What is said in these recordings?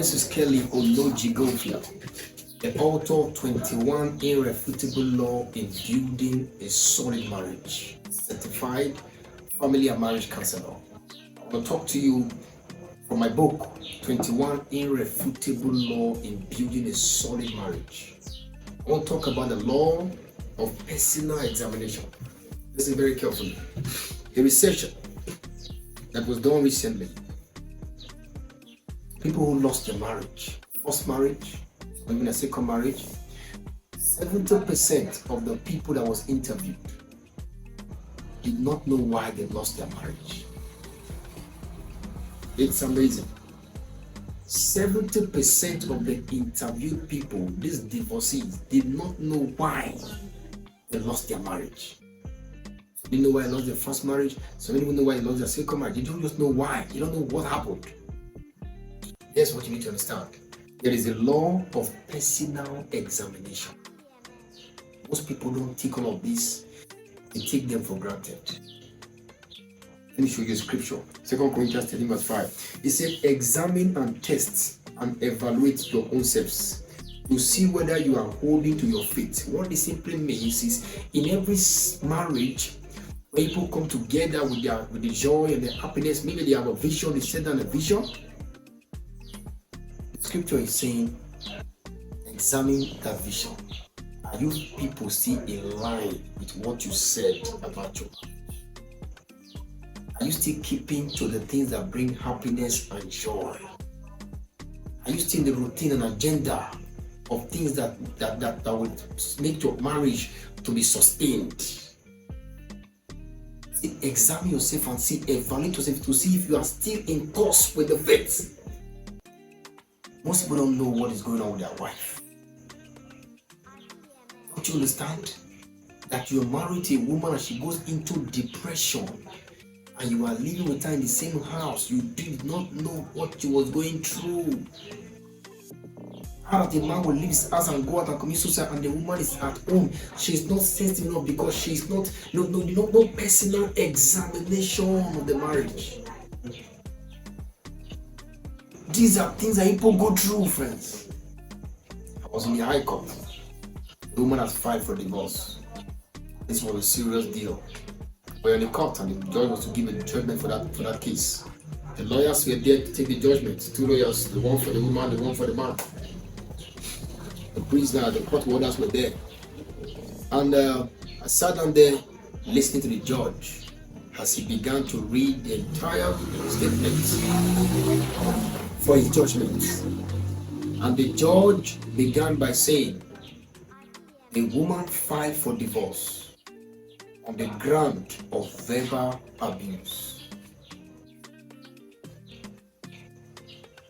This is Kelly Olojigofia, the author of 21 Irrefutable Law in Building a Solid Marriage, certified family and marriage counselor. I will talk to you from my book, 21 Irrefutable Law in Building a Solid Marriage. I want to talk about the law of personal examination. Listen very carefully. A research that was done recently, people who lost their marriage, first marriage, or even a second marriage, 70% of the people that was interviewed did not know why they lost their marriage. It's amazing. 70% of the interviewed people, these divorcees, did not know why they lost their marriage. They didn't know why they lost their first marriage. Some people know why they lost their second marriage. They don't just know why. You don't know what happened. Here's what you need to understand. There is a law of personal examination. Most people don't take all of this. They take them for granted. Let me show you a scripture. 2 Corinthians 13 verse 5. It said, examine and test and evaluate your own selves to see whether you are holding to your faith. What this simply means is, in every marriage, when people come together with the joy and the happiness, maybe they have a vision, they set down a vision. Scripture is saying, examine that vision. Are you people still in line with what you said about you? Are you still keeping to the things that bring happiness and joy? Are you still in the routine and agenda of things that will make your marriage to be sustained? See, examine yourself and evaluate yourself to see if you are still in course with the faith. Most people don't know what is going on with their wife. Don't you understand that you're married to a woman and she goes into depression and you are living with her in the same house? You did not know what she was going through. How the man will leave his house and go out and commit suicide, and the woman is at home. She's not sensitive enough because she's not no personal examination of the marriage. These are things that people go through, friends. I was in the High Court. The woman has filed for divorce. This was a serious deal. We were in the court and the judge was to give a judgment for that case. The lawyers were there to take the judgment. Two lawyers, the one for the woman, the one for the man. The prisoner, the court warders were there. And I sat down there listening to the judge as he began to read the entire statement for his judgment. And the judge began by saying, the woman filed for divorce on the ground of verbal abuse.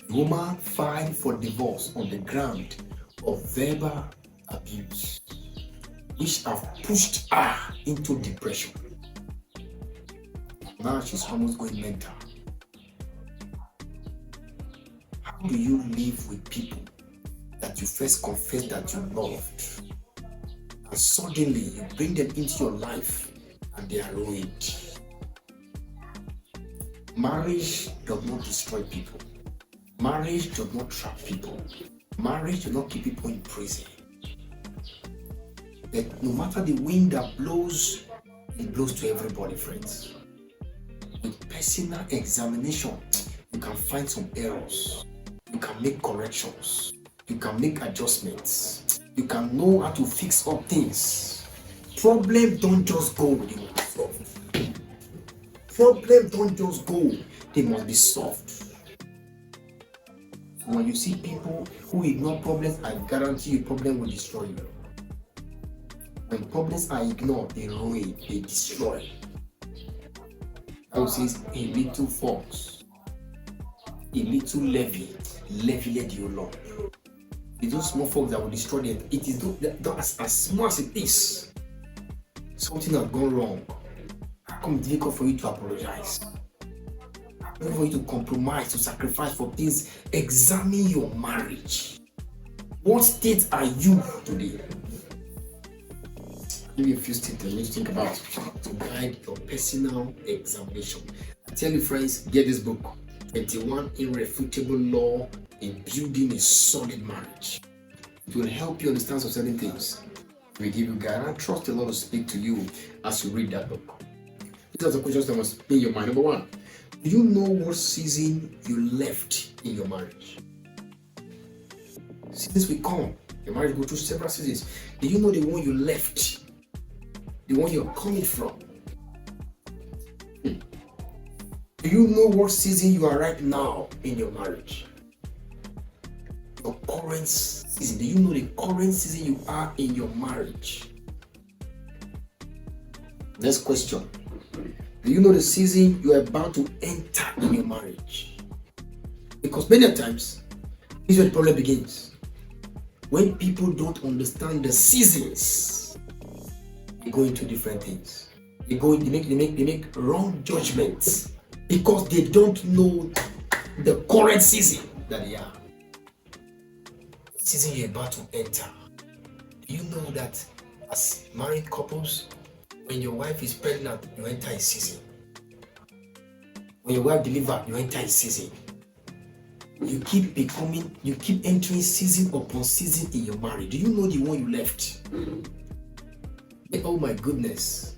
The woman filed for divorce on the ground of verbal abuse, which have pushed her into depression. Now she's almost going mental. How do you live with people that you first confessed that you loved, and suddenly you bring them into your life and they are ruined? Marriage does not destroy people. Marriage does not trap people. Marriage does not keep people in prison. But no matter the wind that blows, it blows to everybody, friends. With personal examination, you can find some errors. You can make corrections. You can make adjustments. You can know how to fix up things. Problems don't just go, they must be solved. Problems don't just go, they must be solved. When you see people who ignore problems, I guarantee you problem will destroy you. When problems are ignored, they ruin, they destroy. I would say a little fox, a little levy let you alone. It's those small fox that will destroy them. It is as small as it is. Something has gone wrong. How come it's difficult for you to apologize? For you to compromise, to sacrifice for things? Examine your marriage. What state are you today? I'll give you a few states that you need to think about to guide your personal examination. I tell you, friends, get this book, 21 Irrefutable Law in building a solid marriage. It will help you understand some certain things. It will give you guidance. I trust the Lord to speak to you as you read that book. These are the questions that must be in your mind. Number one, do you know what season you left in your marriage? Seasons will come. Your marriage will go through several seasons. Do you know the one you left? The one you're coming from? Do you know what season you are right now in your marriage? Your current season. Do you know the current season you are in your marriage? Next question. Do you know the season you are about to enter in your marriage? Because many times, this is where the problem begins. When people don't understand the seasons, they go into different things. They make wrong judgments because they don't know the current season that they are. Season you're about to enter. Do you know that as married couples, when your wife is pregnant, you enter a season. When your wife delivers, you enter a season. You keep entering season upon season in your marriage. Do you know the one you left? Oh my goodness.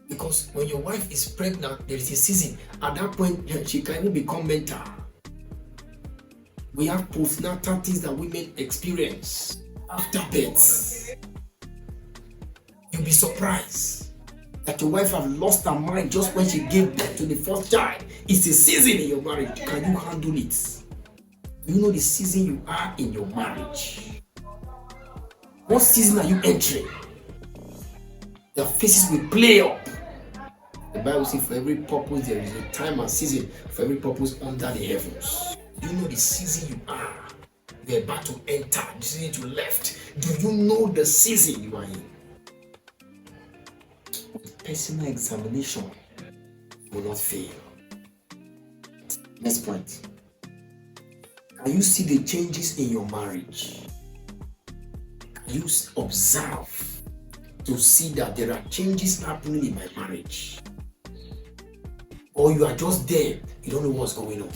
Because when your wife is pregnant, there is a season. At that point, she can even become mental. We have postnatal things that women experience after birth. You'll be surprised that your wife has lost her mind just when she gave birth to the first child. It's a season in your marriage. Can you handle it? Do you know the season you are in your marriage? What season are you entering? The faces will play up. The Bible says for every purpose there is a time and season for every purpose under the heavens. Do you know the season you are? You're about to enter, the season you left. Do you know the season you are in? With personal examination, you will not fail. Next point. Can you see the changes in your marriage? Can you observe to see that there are changes happening in my marriage? Or you are just there, you don't know what's going on.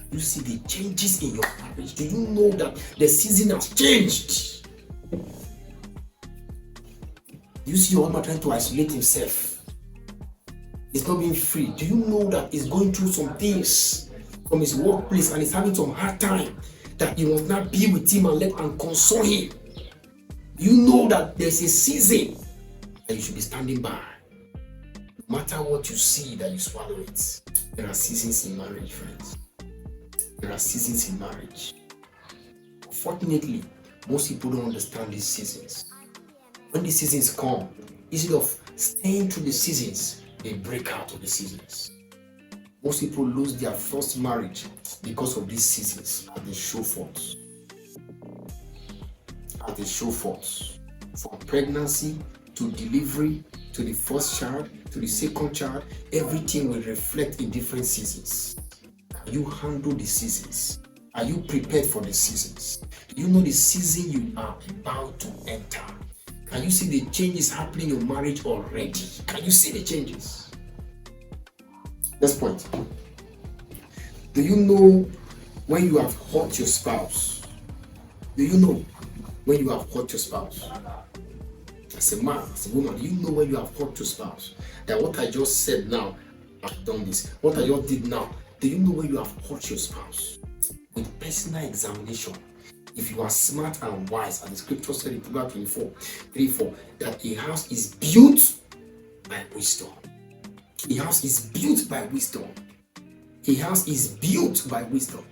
You see the changes in your marriage. Do you know that the season has changed? Do you see your husband trying to isolate himself? He's not being free. Do you know that he's going through some things from his workplace and he's having some hard time, that you must not be with him and console him? You know that there's a season that you should be standing by. No matter what you see, that you swallow it. There are seasons in marriage, friends. There are seasons in marriage. Unfortunately, most people don't understand these seasons. When the seasons come, instead of staying through the seasons, they break out of the seasons. Most people lose their first marriage because of these seasons as they show forth. As they show forth. From pregnancy to delivery to the first child to the second child, everything will reflect in different seasons. Can you handle the seasons? Are you prepared for the seasons? Do you know the season you are about to enter? Can you see the changes happening in your marriage already? Can you see the changes? Next point. Do you know when you have hurt your spouse? Do you know when you have hurt your spouse? As a man, as a woman, do you know when you have hurt your spouse? That what I just said now, I've done this. What I just did now, do you know when you have hurt your spouse? With personal examination. If you are smart and wise, and the scripture said in Proverbs 24, that a house is built by wisdom. A house is built by wisdom. A house is built by wisdom.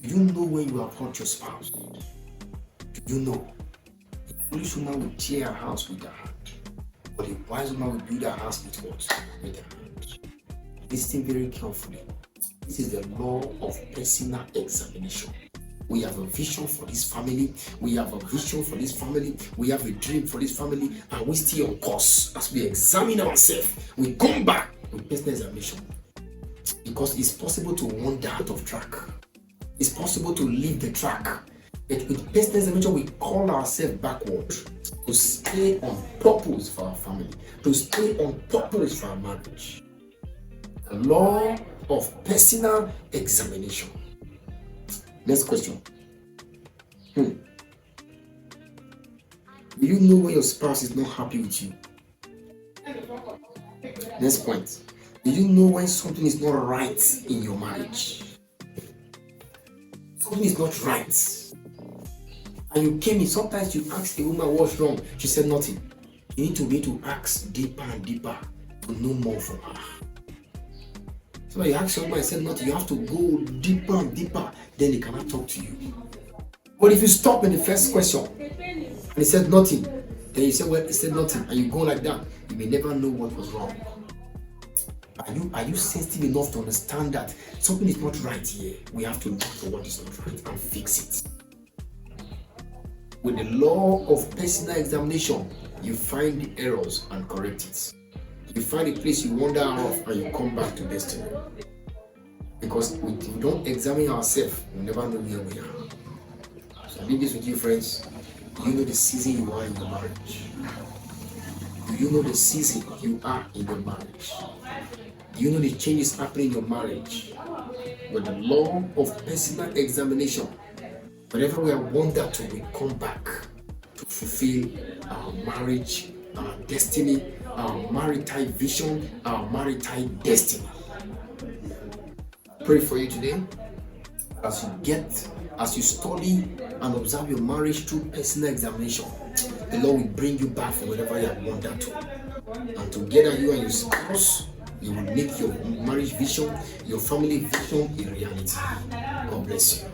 Do you know when you have hurt your spouse? Do you know? A foolish woman will tear her house with her hand, but a wise woman will build her house with what? With her hand. Listen very carefully. This is the law of personal examination. We have a vision for this family. We have a vision for this family. We have a dream for this family, and we stay on course. As we examine ourselves, we come back with personal examination. Because it's possible to wander out of track. It's possible to leave the track. But with personal examination, we call ourselves backward to stay on purpose for our family, to stay on purpose for our marriage. The law of personal examination. Next question. Do you know when your spouse is not happy with you? Next point. Do you know when something is not right in your marriage? Something is not right. And you came in, sometimes you ask a woman what's wrong. She said nothing. You need to be able to ask deeper and deeper to know more from her. So when you ask someone and say nothing, you have to go deeper and deeper, then they cannot talk to you. But if you stop in the first question and he said nothing, then you say, well, he said nothing, and you go like that, you may never know what was wrong. Are you sensitive enough to understand that something is not right here? We have to look for what is not right and fix it. With the law of personal examination, you find the errors and correct it. You find a place you wander off and you come back to destiny. Because if we don't examine ourselves, we never know where we are. So I leave this with you, friends. Do you know the season you are in the marriage? Do you know the season you are in the marriage? Do you know the changes happening in your marriage? With the law of personal examination, whenever we are wandered to, we come back to fulfill our marriage, our destiny, our marital vision, our marital destiny. Pray for you today as you study and observe your marriage through personal examination. The Lord will bring you back from wherever you have wandered to, and together you and your spouse, you will make your marriage vision, your family vision a reality. God bless you.